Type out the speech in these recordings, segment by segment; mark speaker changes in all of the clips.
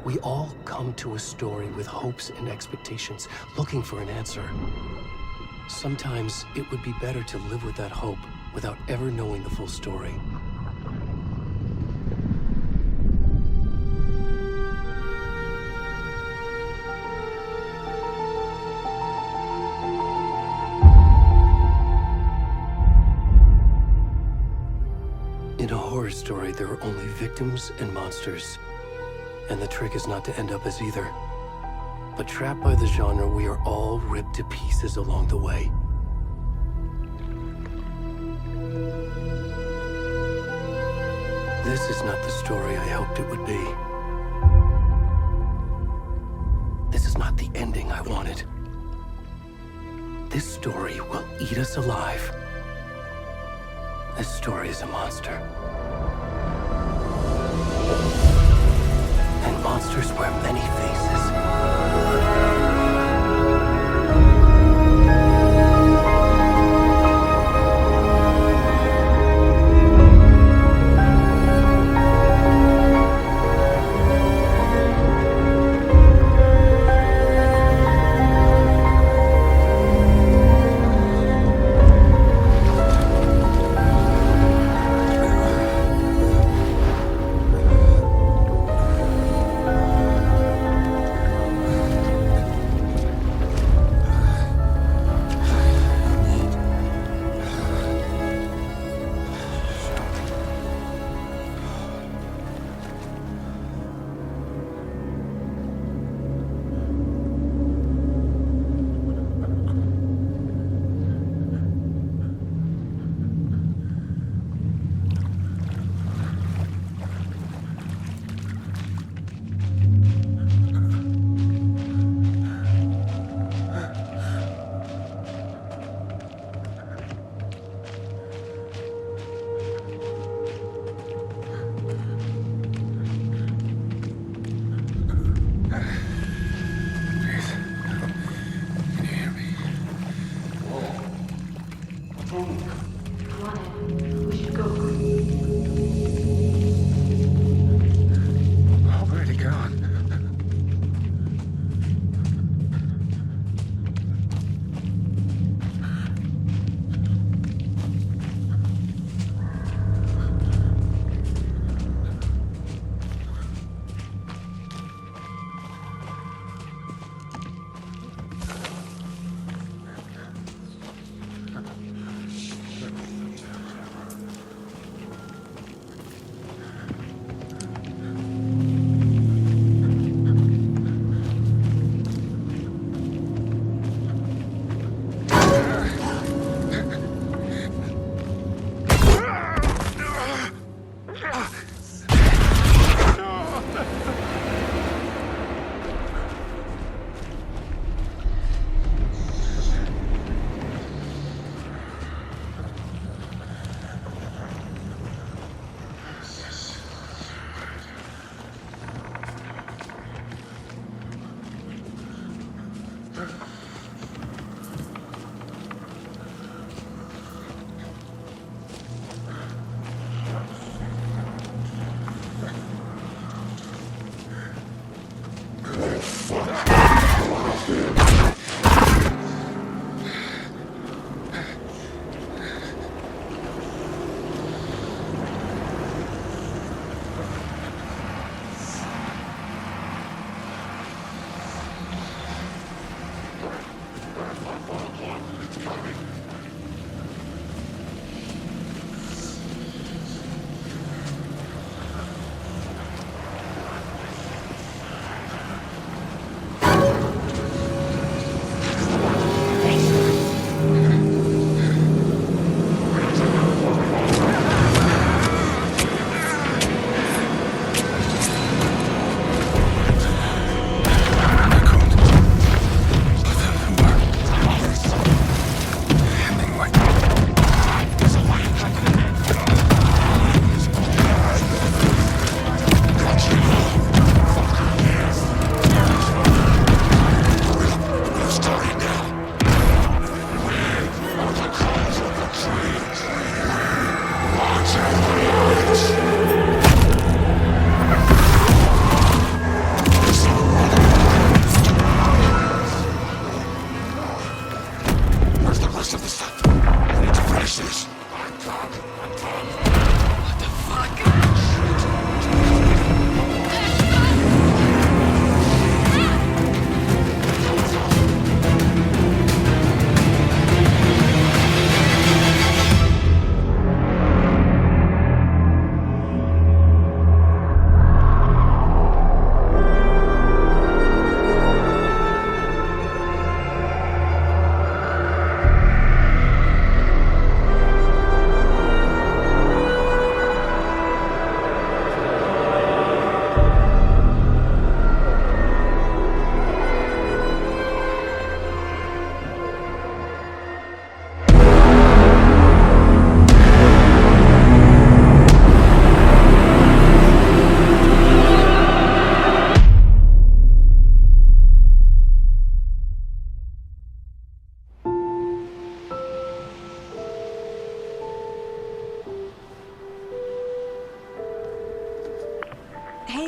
Speaker 1: We all come to a story with hopes and expectations, looking for an answer. Sometimes it would be better to live with that hope without ever knowing the full story. In a horror story, there are only victims and monsters. And the trick is not to end up as either. But trapped by the genre, we are all ripped to pieces along the way. This is not the story I hoped it would be. This is not the ending I wanted. This story will eat us alive. This story is a monster. And monsters wear many faces.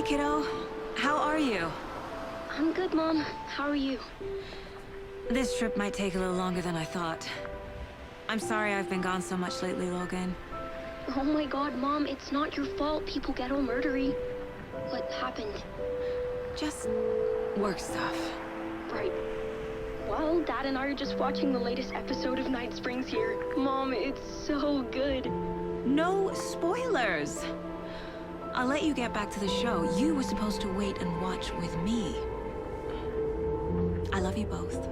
Speaker 2: Hey, kiddo. How are you?
Speaker 3: I'm good, Mom. How are you?
Speaker 2: This trip might take a little longer than I thought. I'm sorry I've been gone so much lately, Logan.
Speaker 3: Oh my god, Mom, it's not your fault people get all murdery. What happened?
Speaker 2: Just work stuff.
Speaker 3: Right. Well, Dad and I are just watching the latest episode of Night Springs here. Mom, it's so good.
Speaker 2: No spoilers! I'll let you get back to the show. You were supposed to wait and watch with me. I love you both.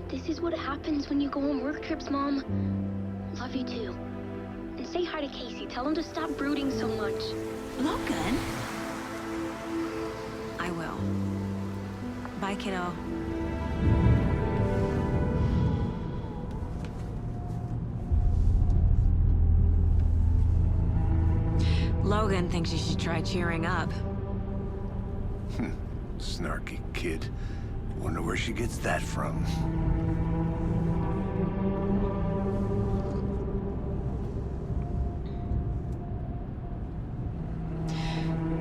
Speaker 3: This is what happens when you go on work trips, Mom. Love you too. And say hi to Casey. Tell him to stop brooding so much.
Speaker 2: Logan? I will. Bye, kiddo. Logan thinks you should try cheering up.
Speaker 4: Snarky kid. Wonder where she gets that from.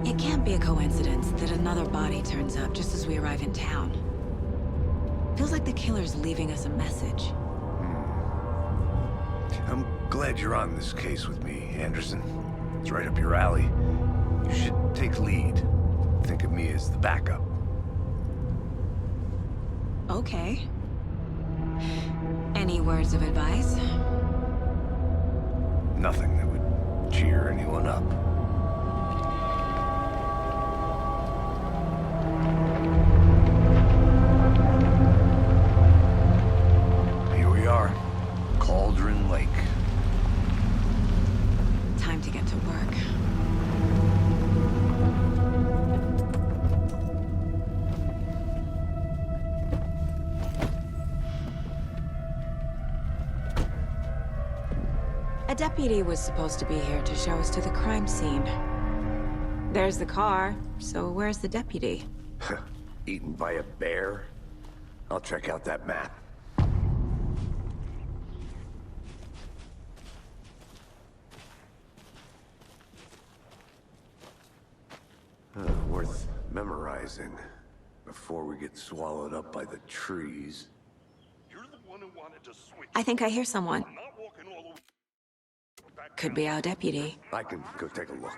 Speaker 2: It can't be a coincidence that another body turns up just as we arrive in town. Feels like the killer's leaving us a message.
Speaker 4: I'm glad you're on this case with me, Anderson. It's right up your alley. You should take lead. Think of me as the backup.
Speaker 2: Okay. Any words of advice?
Speaker 4: Nothing that would cheer anyone up. Here we are. Cauldron Lake.
Speaker 2: Time to get to work. A deputy was supposed to be here to show us to the crime scene. There's the car, so where's the deputy?
Speaker 4: Eaten by a bear? I'll check out that map. Worth memorizing before we get swallowed up by the trees.
Speaker 5: You're the one who wanted to switch.
Speaker 2: I think I hear someone.
Speaker 5: I'm not walking all the way back
Speaker 2: Could be our deputy.
Speaker 4: I can go take a look.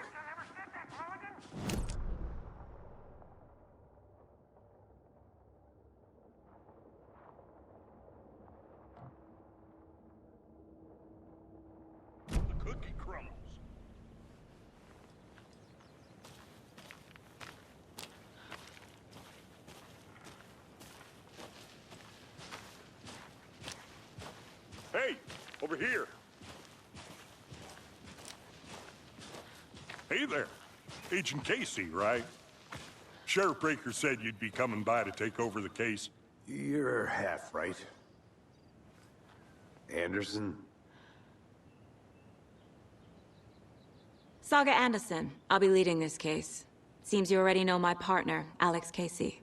Speaker 5: the cookie crumbles. Hey, over here. Hey there. Agent Casey, right? Sheriff Breaker said you'd be coming by to take over the case.
Speaker 4: You're half right. Anderson?
Speaker 2: Saga Anderson. I'll be leading this case. Seems you already know my partner, Alex Casey.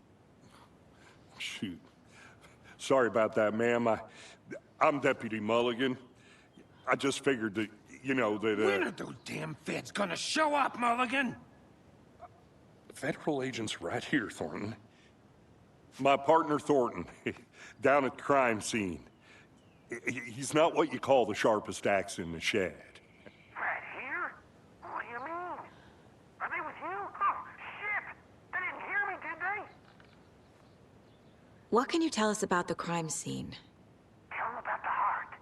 Speaker 5: Shoot. Sorry about that, ma'am. I'm Deputy Mulligan. I just figured that, you know, that,
Speaker 6: When are those damn feds gonna show up, Mulligan?
Speaker 5: Federal agent's right here, Thornton. My partner, Thornton, down at the crime scene. He's not what you call the sharpest axe in the shed.
Speaker 6: Right here? What do you mean? Are they with you? Oh, shit! They didn't hear me, did they?
Speaker 2: What can you tell us about the crime scene?
Speaker 6: Tell them about the heart.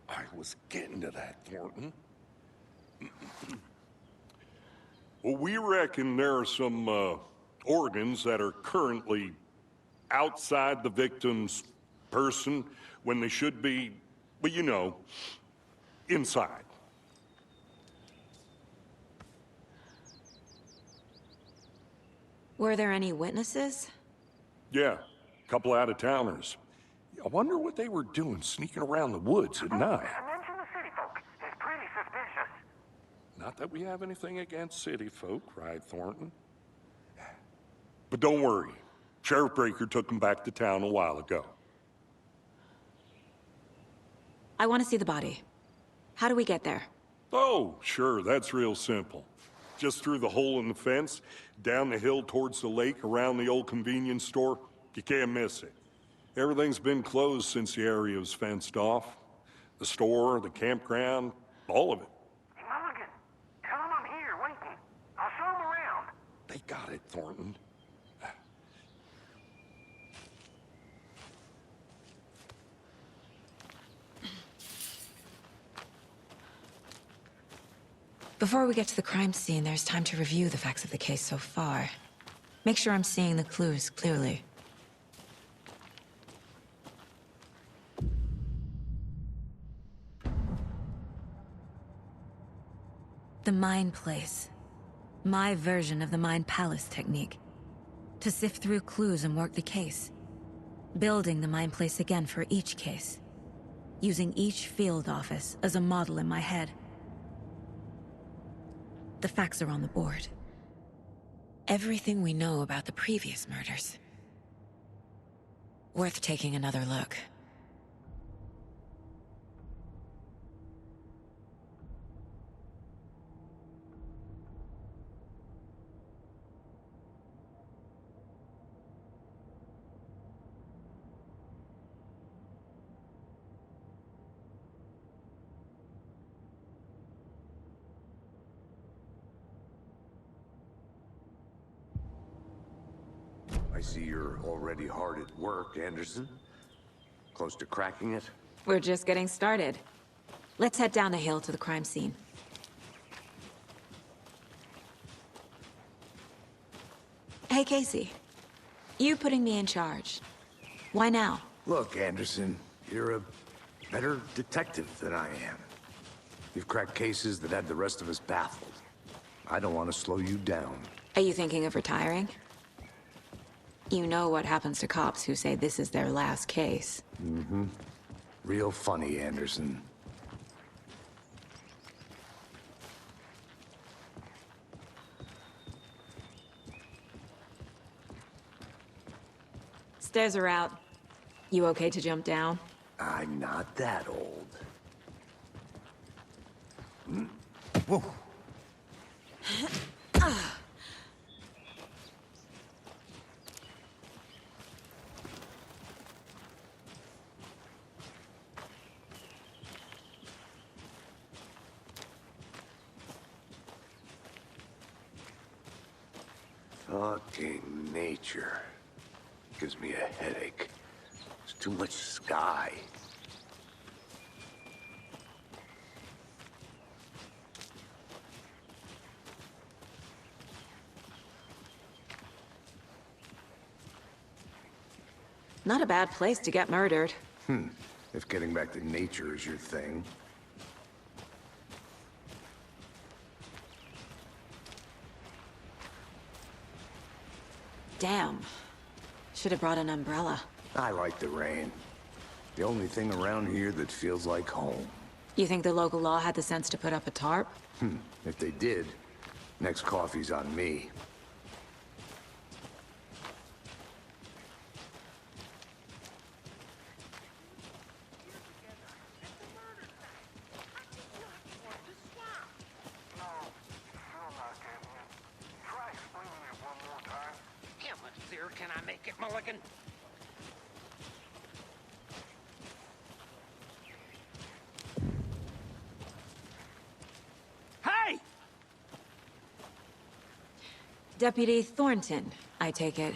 Speaker 5: I was getting to that, Thornton. Well, we reckon there are some organs that are currently outside the victim's person when they should be, well, you know, inside.
Speaker 2: Were there any witnesses?
Speaker 5: Yeah, a couple out-of-towners. I wonder what they were doing sneaking around the woods at night.
Speaker 6: Mention the city folk. It's pretty suspicious.
Speaker 5: Not that we have anything against city folk, right, Thornton? But don't worry. Sheriff Breaker took them back to town a while ago.
Speaker 2: I want to see the body. How do we get there?
Speaker 5: Oh, sure, that's real simple. Just through the hole in the fence, down the hill towards the lake, around the old convenience store. You can't miss it. Everything's been closed since the area was fenced off. The store, the campground, all of it.
Speaker 6: Hey, Mulligan, tell him I'm here waiting. I'll show him around.
Speaker 5: They got it, Thornton.
Speaker 2: Before we get to the crime scene, there's time to review the facts of the case so far. Make sure I'm seeing the clues clearly. The Mind Place. My version of the Mind Palace technique. To sift through clues and work the case. Building the Mind Place again for each case. Using each field office as a model in my head. The facts are on the board. Everything we know about the previous murders. Worth taking another look.
Speaker 4: I see you're already hard at work, Anderson. Close to cracking it?
Speaker 2: We're just getting started. Let's head down the hill to the crime scene. Hey, Casey. You putting me in charge. Why now?
Speaker 4: Look, Anderson, you're a better detective than I am. You've cracked cases that had the rest of us baffled. I don't want to slow you down.
Speaker 2: Are you thinking of retiring? You know what happens to cops who say this is their last case.
Speaker 4: Mm-hmm. Real funny, Anderson.
Speaker 2: Stairs are out. You okay to jump down?
Speaker 4: I'm not that old. Whoa. Fucking nature. Gives me a headache. There's too much sky.
Speaker 2: Not a bad place to get murdered.
Speaker 4: If getting back to nature is your thing.
Speaker 2: Damn. Should have brought an umbrella.
Speaker 4: I like the rain. The only thing around here that feels like home.
Speaker 2: You think the local law had the sense to put up a tarp?
Speaker 4: If they did, next coffee's on me.
Speaker 6: No, still not getting it. Try explaining it one more time.
Speaker 7: How much clearer can I make it, Mulligan? Hey!
Speaker 2: Deputy Thornton, I take it.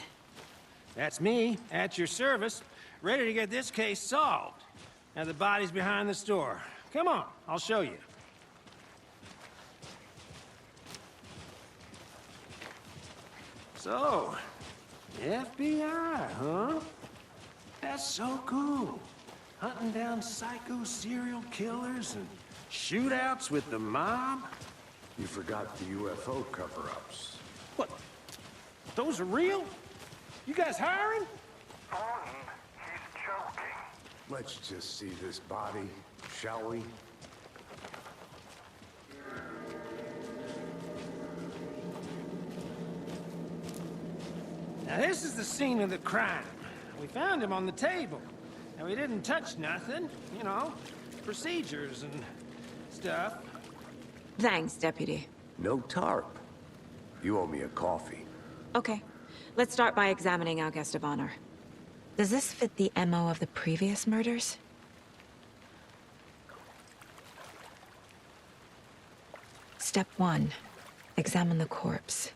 Speaker 8: That's me, at your service, ready to get this case solved. Now the body's behind the store. Come on, I'll show you. So, FBI, huh? That's so cool. Hunting down psycho serial killers and shootouts with the mob.
Speaker 4: You forgot the UFO cover-ups.
Speaker 8: What? Those are real? You guys hiring?
Speaker 6: Thornton, he's joking.
Speaker 4: Let's just see this body, shall we?
Speaker 8: Now this is the scene of the crime. We found him on the table. And we didn't touch nothing, you know, procedures and stuff.
Speaker 2: Thanks, Deputy.
Speaker 4: No tarp. You owe me a coffee.
Speaker 2: Okay. Let's start by examining our guest of honor. Does this fit the MO of the previous murders? Step 1. Examine the corpse.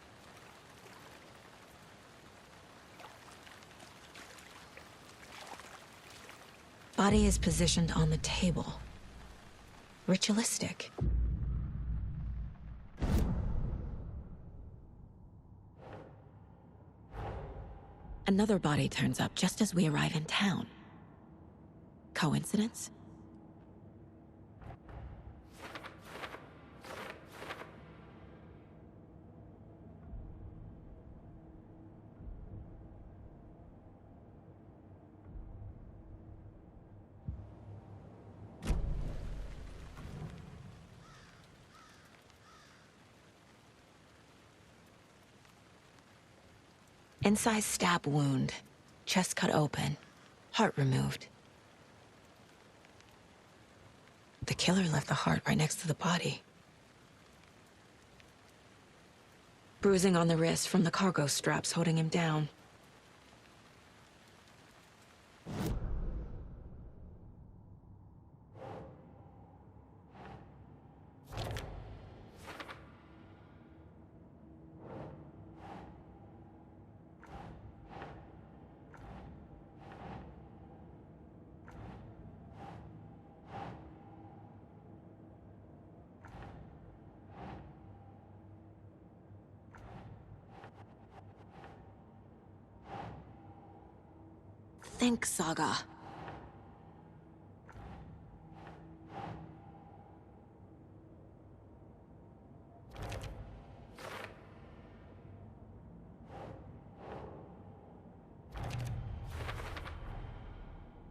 Speaker 2: Body is positioned on the table. Ritualistic. Another body turns up just as we arrive in town. Coincidence? Incised stab wound, chest cut open, heart removed. The killer left the heart right next to the body. Bruising on the wrist from the cargo straps holding him down. Think, Saga.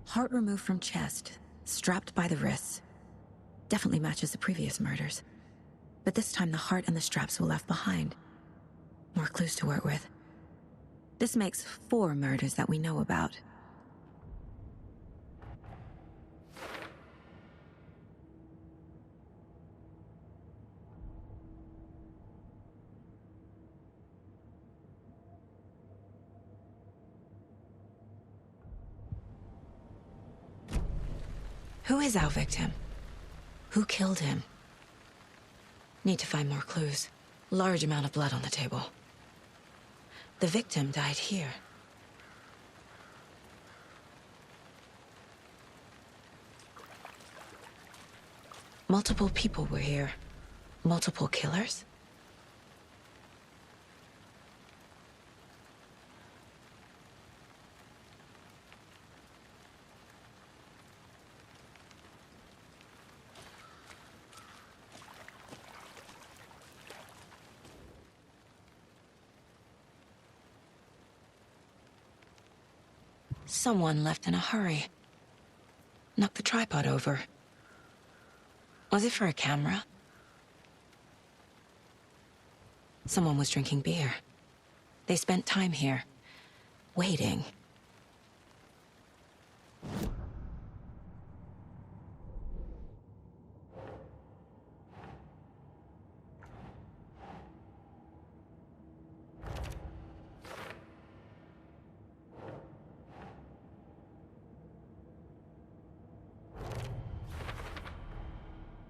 Speaker 2: Heart removed from chest, strapped by the wrists. Definitely matches the previous murders. But this time the heart and the straps were left behind. More clues to work with. This makes 4 murders that we know about. Who is our victim? Who killed him? Need to find more clues. Large amount of blood on the table. The victim died here. Multiple people were here. Multiple killers? Someone left in a hurry. Knocked the tripod over. Was it for a camera? Someone was drinking beer. They spent time here, waiting.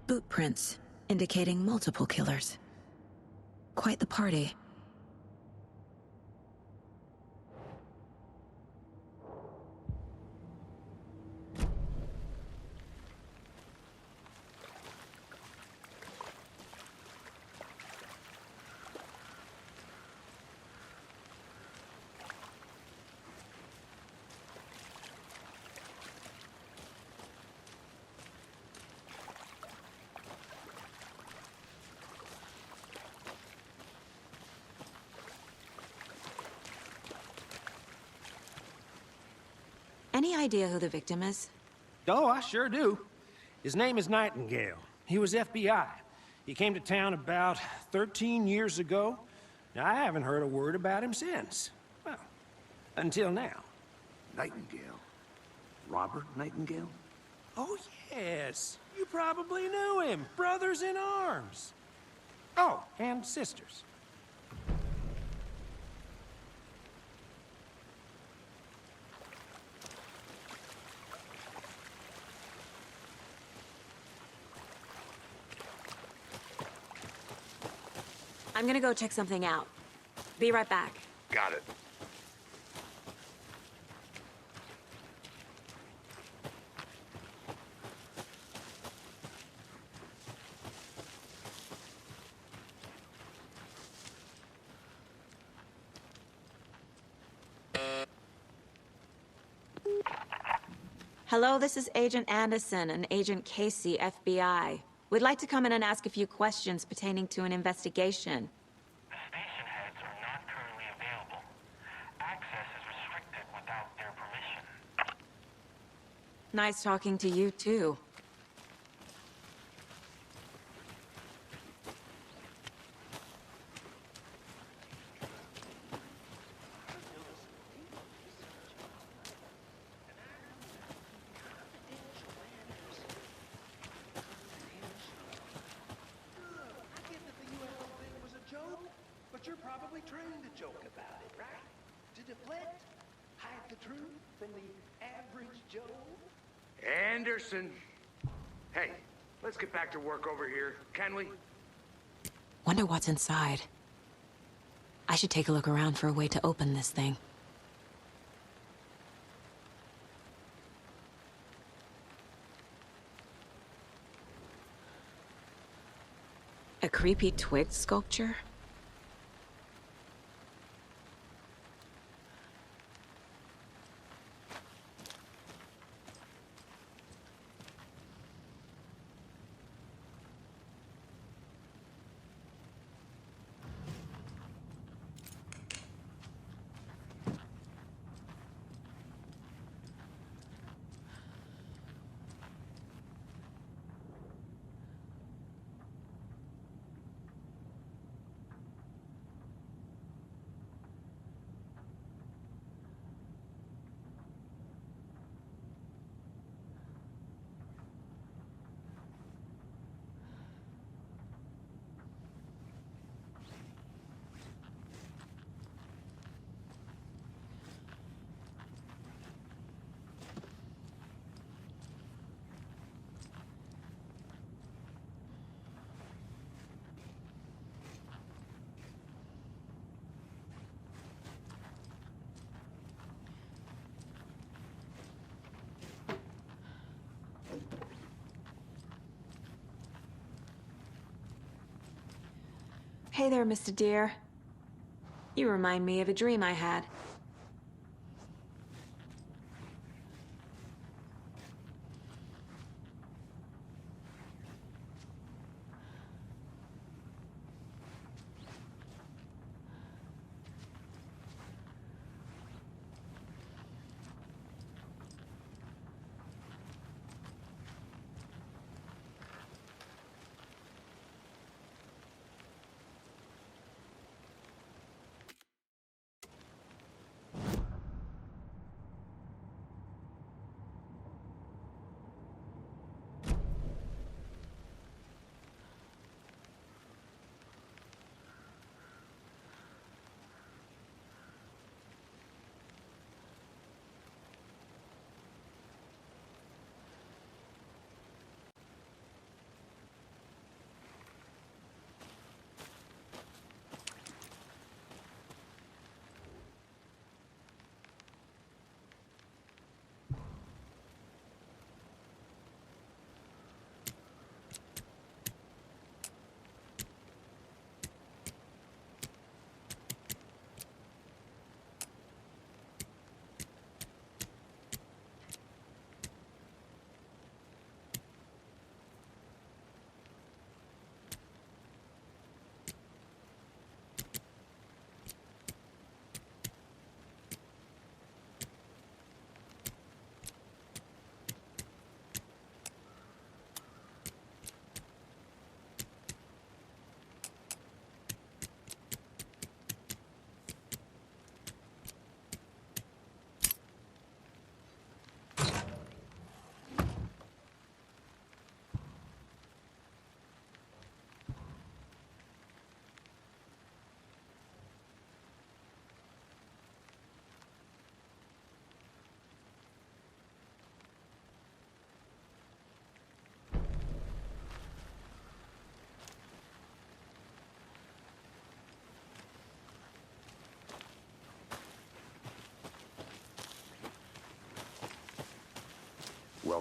Speaker 2: Boot prints, indicating multiple killers. Quite the party. Any idea who the victim is?
Speaker 8: Oh, I sure do. His name is Nightingale. He was FBI. He came to town about 13 years ago. Now, I haven't heard a word about him since. Well, until now.
Speaker 4: Nightingale? Robert Nightingale?
Speaker 8: Oh, yes. You probably knew him. Brothers in arms. Oh, and sisters.
Speaker 2: I'm gonna go check something out. Be right back.
Speaker 4: Got it.
Speaker 2: Hello, this is Agent Anderson and Agent Casey, FBI. We'd like to come in and ask a few questions pertaining to an investigation.
Speaker 6: The station heads are not currently available. Access is restricted without their permission.
Speaker 2: Nice talking to you, too.
Speaker 9: But you're probably trying to joke about it, right? To deflect, hide the truth from the average Joe.
Speaker 4: Anderson. Hey, let's get back to work over here, can we?
Speaker 2: Wonder what's inside. I should take a look around for a way to open this thing. A creepy twig sculpture? Hey there, Mr. Deer. You remind me of a dream I had.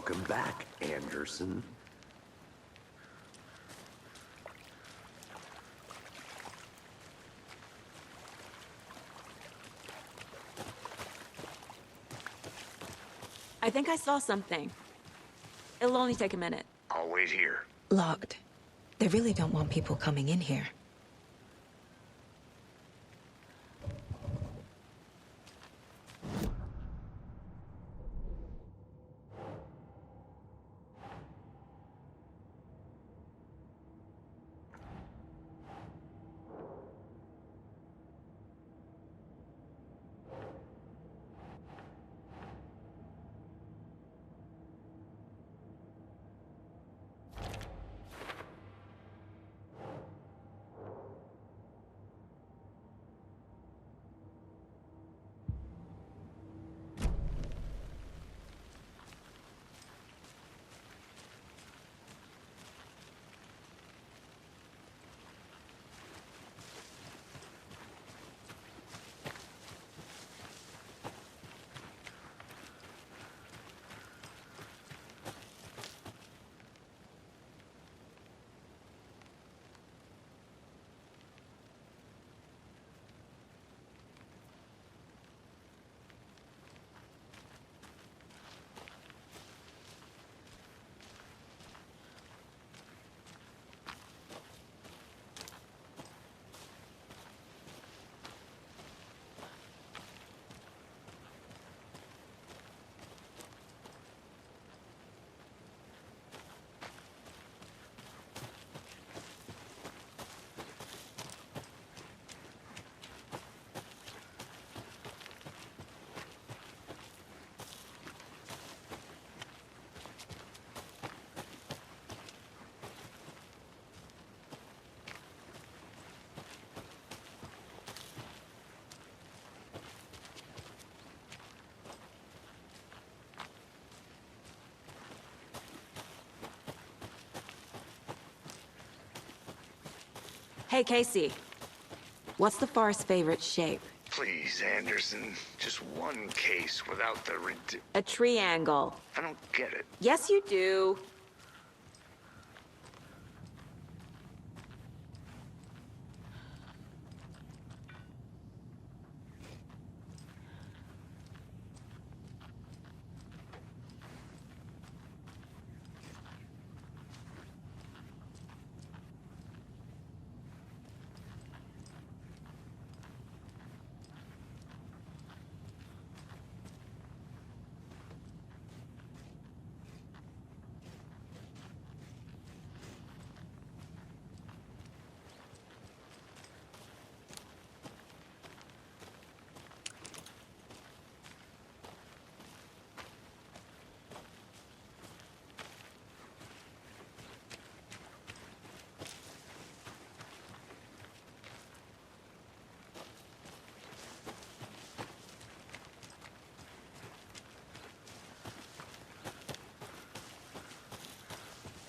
Speaker 10: Welcome back, Anderson.
Speaker 2: I think I saw something. It'll only take a minute.
Speaker 6: I'll wait here.
Speaker 2: Locked. They really don't want people coming in here. Hey, Casey. What's the forest's favorite shape?
Speaker 6: Please, Anderson. Just one case without the
Speaker 2: A triangle.
Speaker 6: I don't get it.
Speaker 2: Yes, you do.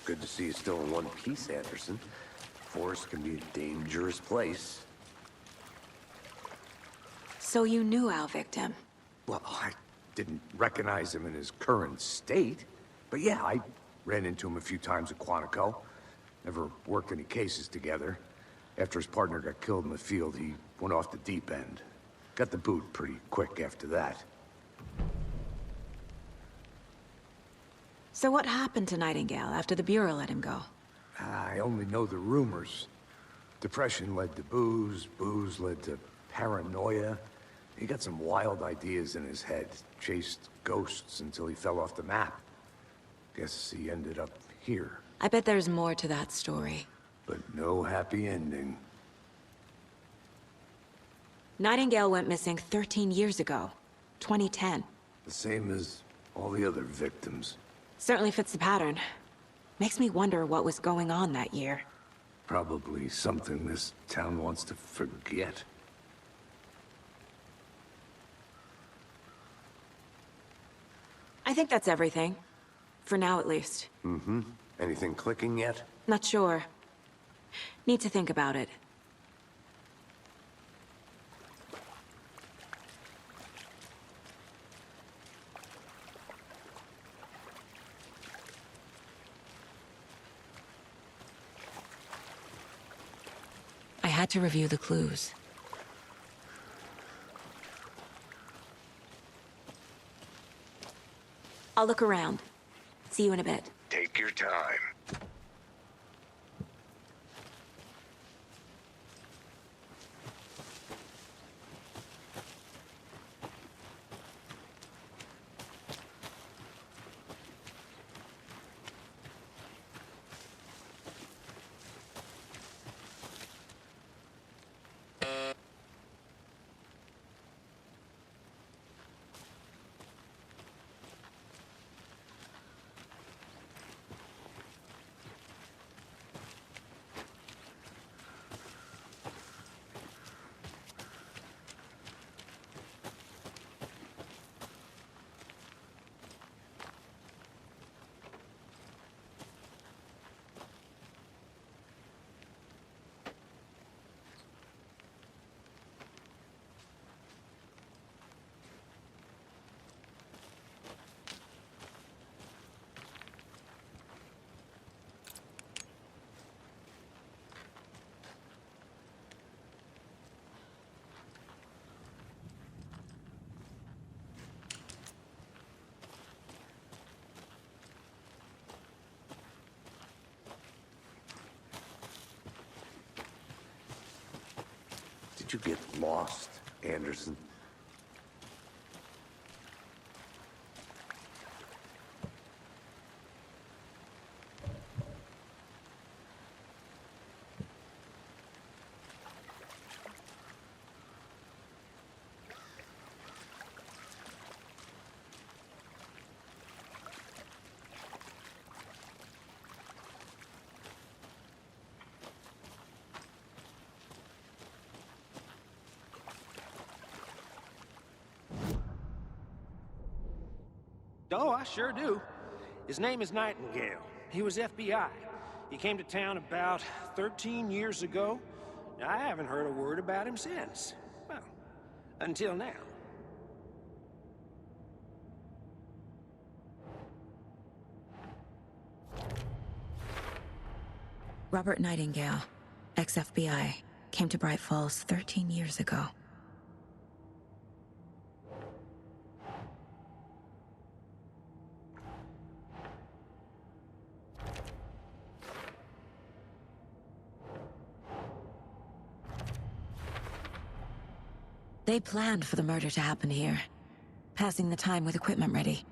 Speaker 10: Good to see you still in one piece, Anderson. Forest can be a dangerous place.
Speaker 2: So you knew our victim?
Speaker 4: Well, I didn't recognize him in his current state. But yeah, I ran into him a few times at Quantico. Never worked any cases together. After his partner got killed in the field, he went off the deep end. Got the boot pretty quick after that.
Speaker 2: So what happened to Nightingale after the Bureau let him go?
Speaker 4: I only know the rumors. Depression led to booze, booze led to paranoia. He got some wild ideas in his head, chased ghosts until he fell off the map. Guess he ended up here.
Speaker 2: I bet there's more to that story.
Speaker 4: But no happy ending.
Speaker 2: Nightingale went missing 13 years ago, 2010.
Speaker 4: The same as all the other victims.
Speaker 2: Certainly fits the pattern. Makes me wonder what was going on that year.
Speaker 4: Probably something this town wants to forget.
Speaker 2: I think that's everything. For now, at least.
Speaker 10: Mm-hmm. Anything clicking yet?
Speaker 2: Not sure. Need to think about it. Had to review the clues. I'll look around. See you in a bit.
Speaker 10: Take your time. Did you get lost, Anderson?
Speaker 8: Oh, I sure do. His name is Nightingale. He was FBI. He came to town about 13 years ago. I haven't heard a word about him since. Well, until now.
Speaker 2: Robert Nightingale, ex-FBI, came to Bright Falls 13 years ago. They planned for the murder to happen here, passing the time with equipment ready.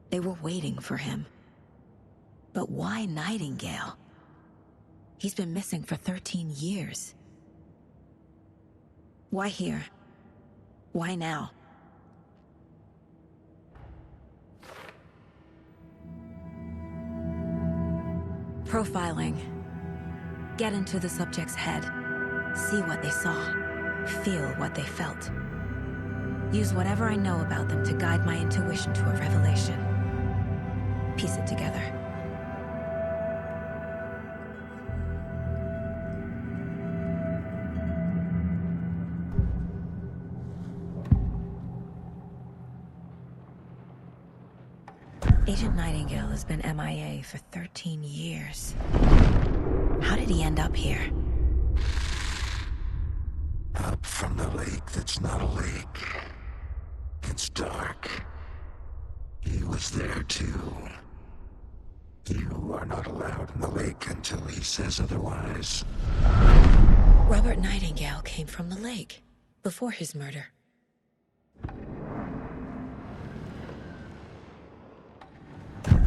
Speaker 2: They were waiting for him. But why Nightingale? He's been missing for 13 years. Why here? Why now? Profiling. Get into the subject's head. See what they saw. Feel what they felt. Use whatever I know about them to guide my intuition to a revelation. Piece it together. Agent Nightingale has been MIA for 13 years. How did he end up here?
Speaker 11: Up from the lake that's not a lake. It's dark. He was there too. You are not allowed in the lake until he says otherwise.
Speaker 2: Robert Nightingale came from the lake, before his murder.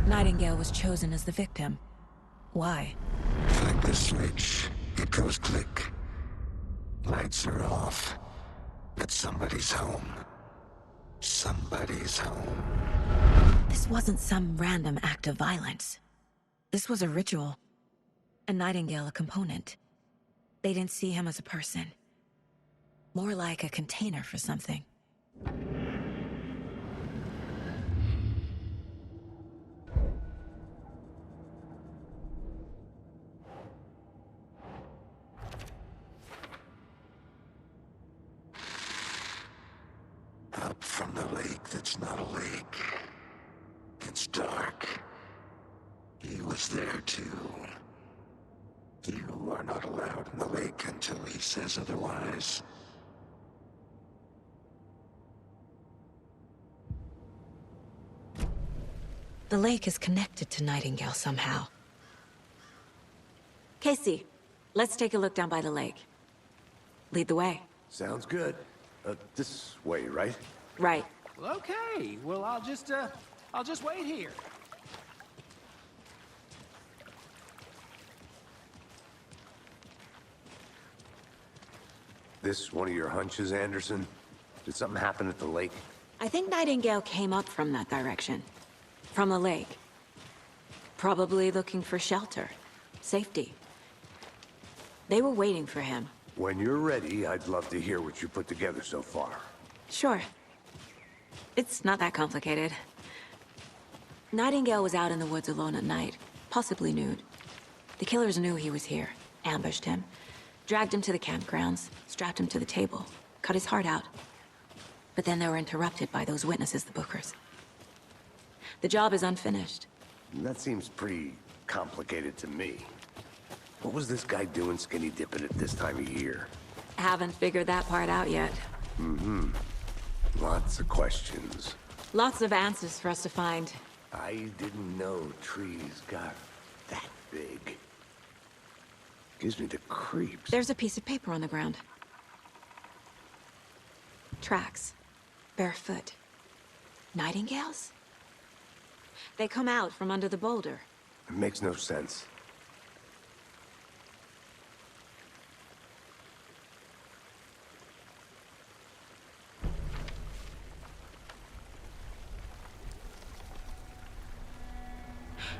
Speaker 2: Nightingale was chosen as the victim. Why?
Speaker 11: Flick the switch. It goes click. Lights are off. But somebody's home. Somebody's home.
Speaker 2: This wasn't some random act of violence. This was a ritual. And Nightingale a component. They didn't see him as a person. More like a container for something.
Speaker 11: Up from the lake that's not a lake. It's dark. He was there too. You are not allowed in the lake until he says otherwise.
Speaker 2: The lake is connected to Nightingale somehow. Casey, let's take a look down by the lake. Lead the way.
Speaker 4: Sounds good. This way, right?
Speaker 2: Right.
Speaker 8: Well, okay. Well, I'll just wait here.
Speaker 4: This one of your hunches, Anderson? Did something happen at the lake?
Speaker 2: I think Nightingale came up from that direction. From the lake. Probably looking for shelter. Safety. They were waiting for him.
Speaker 4: When you're ready, I'd love to hear what you put together so far.
Speaker 2: Sure. It's not that complicated. Nightingale was out in the woods alone at night, possibly nude. The killers knew he was here, ambushed him, dragged him to the campgrounds, strapped him to the table, cut his heart out. But then they were interrupted by those witnesses, the Bookers. The job is unfinished.
Speaker 4: That seems pretty complicated to me. What was this guy doing skinny dipping at this time of year?
Speaker 2: Haven't figured that part out yet.
Speaker 4: Mm-hmm. Lots of questions.
Speaker 2: Lots of answers for us to find.
Speaker 4: I didn't know trees got that big. Gives me the creeps.
Speaker 2: There's a piece of paper on the ground. Tracks. Barefoot. Nightingales? They come out from under the boulder.
Speaker 4: It makes no sense.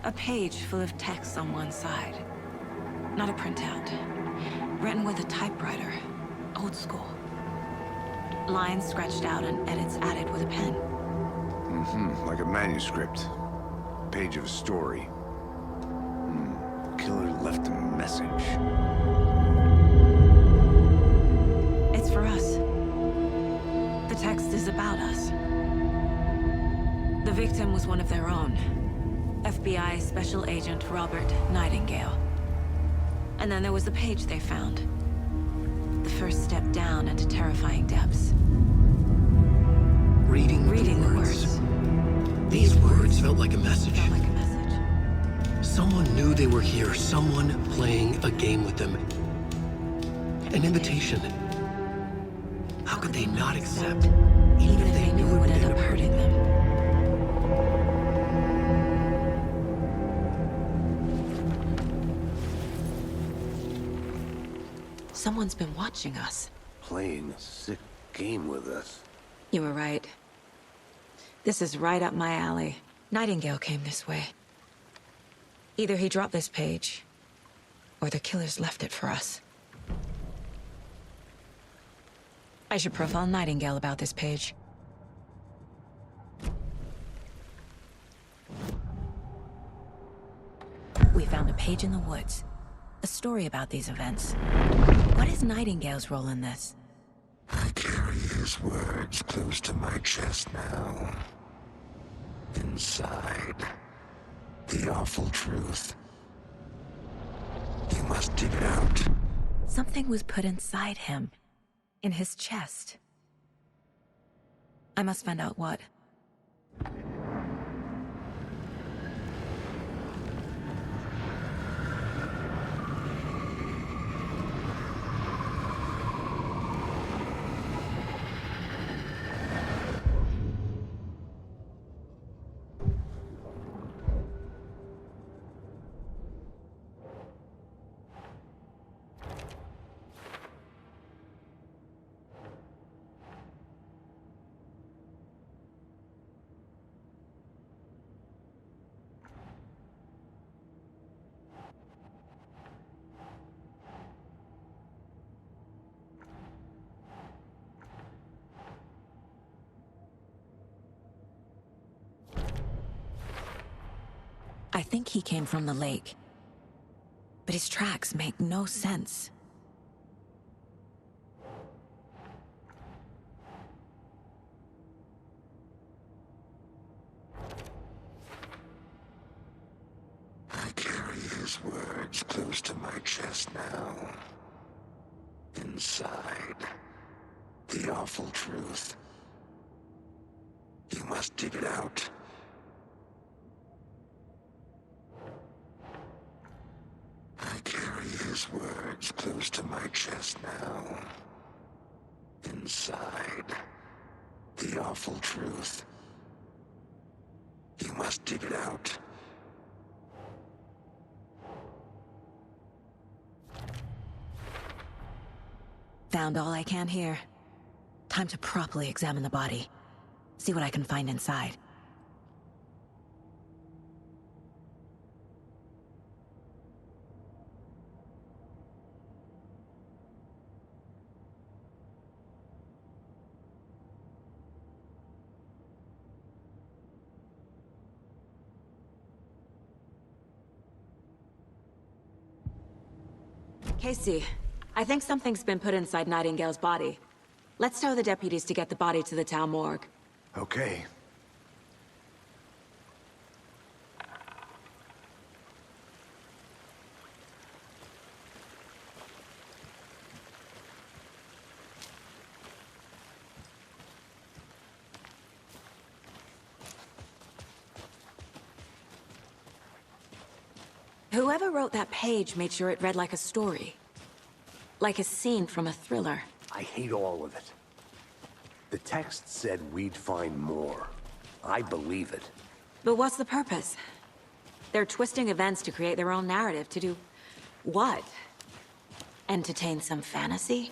Speaker 2: A page full of text on one side. Not a printout. Written with a typewriter. Old school. Lines scratched out and edits added with a pen.
Speaker 4: Mm-hmm. Like a manuscript. Page of a story. Killer left a message.
Speaker 2: It's for us. The text is about us. The victim was one of their own. FBI Special Agent Robert Nightingale. And then there was the page they found. The first step down into terrifying depths.
Speaker 1: Reading the words. These words felt like a message. Someone knew they were here. Someone playing a game with them. An invitation. How could they not accept, even if they knew it would end up hurting them?
Speaker 2: Someone's been watching us.
Speaker 4: Playing a sick game with us.
Speaker 2: You were right. This is right up my alley. Nightingale came this way. Either he dropped this page, or the killers left it for us. I should profile Nightingale about this page. We found a page in the woods. A story about these events. What is Nightingale's role in this?
Speaker 11: I carry his words close to my chest now. Inside, the awful truth. You must dig it out.
Speaker 2: Something was put inside him. In his chest. I must find out what. I think he came from the lake. But his tracks make no sense.
Speaker 11: I carry his his words close to my chest now. Inside, the awful truth. You must dig it out. I carry his words close to my chest now. Inside, the awful truth. You must dig it out.
Speaker 2: Found all I can here. Time to properly examine the body. See what I can find inside. Casey, I think something's been put inside Nightingale's body. Let's tell the deputies to get the body to the town morgue.
Speaker 4: Okay.
Speaker 2: Whoever wrote that page made sure it read like a story. Like a scene from a thriller.
Speaker 10: I hate all of it. The text said we'd find more. I believe it.
Speaker 2: But what's the purpose? They're twisting events to create their own narrative to do... what? Entertain some fantasy?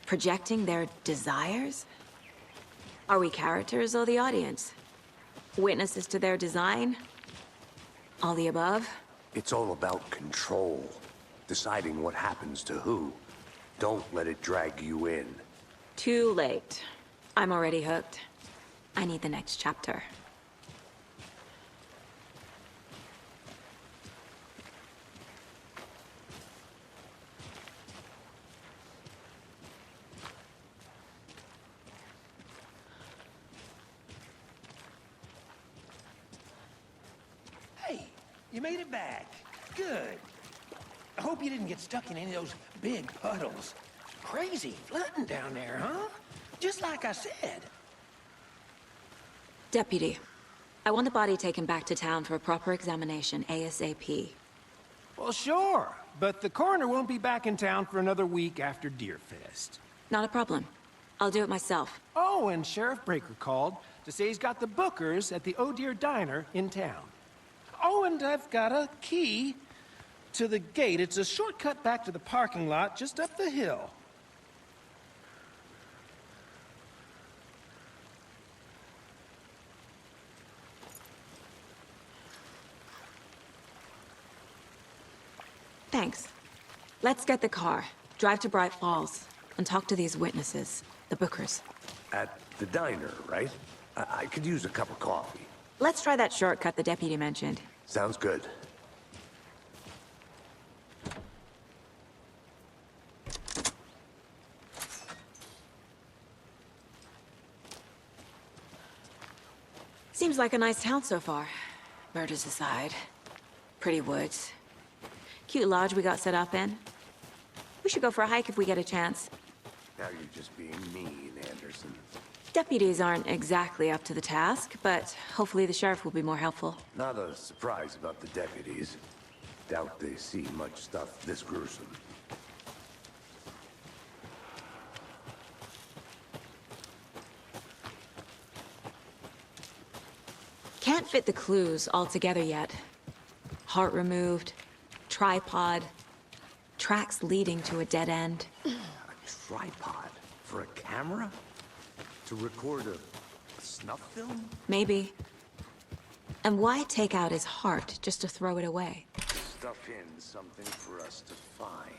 Speaker 2: Projecting their desires? Are we characters or the audience? Witnesses to their design? All the above?
Speaker 10: It's all about control. Deciding what happens to who. Don't let it drag you in.
Speaker 2: Too late. I'm already hooked. I need the next chapter.
Speaker 9: Hey, you made it back. Good. I hope you didn't get stuck in any of those big puddles. Crazy flooding down there, huh? Just like I said.
Speaker 2: Deputy, I want the body taken back to town for a proper examination ASAP.
Speaker 8: Well, sure, but the coroner won't be back in town for another week after Deerfest.
Speaker 2: Not a problem. I'll do it myself.
Speaker 8: Oh, and Sheriff Breaker called to say he's got the bookers at the Oh Dear Diner in town. Oh, and I've got a key to the gate. It's a shortcut back to the parking lot just up the hill.
Speaker 2: Thanks. Let's get the car, drive to Bright Falls, and talk to these witnesses, the bookers.
Speaker 10: At the diner, right? I could use a cup of coffee.
Speaker 2: Let's try that shortcut the deputy mentioned.
Speaker 10: Sounds good.
Speaker 2: Seems like a nice town so far. Murders aside. Pretty woods. Cute lodge we got set up in. We should go for a hike if we get a chance.
Speaker 10: Now you're just being mean, Anderson.
Speaker 2: Deputies aren't exactly up to the task, but hopefully the sheriff will be more helpful.
Speaker 10: Not a surprise about the deputies. Doubt they see much stuff this gruesome.
Speaker 2: Can't fit the clues all together yet. Heart removed, tripod, tracks leading to a dead end.
Speaker 10: A tripod? For a camera? To record a snuff film?
Speaker 2: Maybe. And why take out his heart just to throw it away?
Speaker 10: Stuff in something for us to find.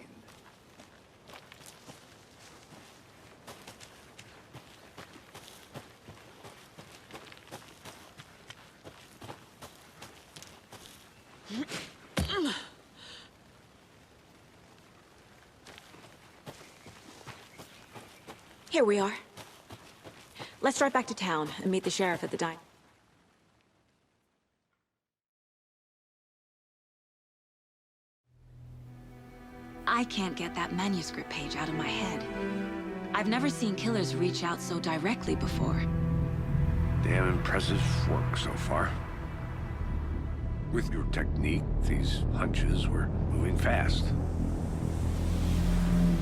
Speaker 2: Here we are. Let's drive back to town and meet the sheriff at the diner. I can't get that manuscript page out of my head. I've never seen killers reach out so directly before.
Speaker 4: Damn impressive work so far. With your technique, these hunches were moving fast.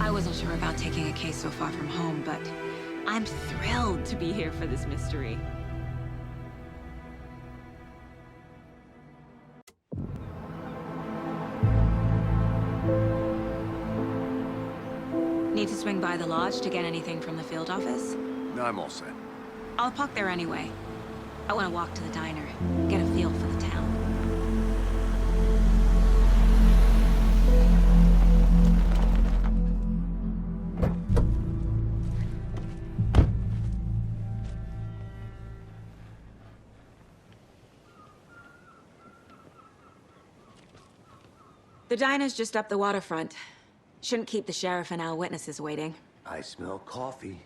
Speaker 2: I wasn't sure about taking a case so far from home, but I'm thrilled to be here for this mystery. Need to swing by the lodge to get anything from the field office?
Speaker 4: No, I'm all set.
Speaker 2: I'll park there anyway. I want to walk to the diner, get a feel for the town. The diner's just up the waterfront. Shouldn't keep the sheriff and our witnesses waiting.
Speaker 10: I smell coffee.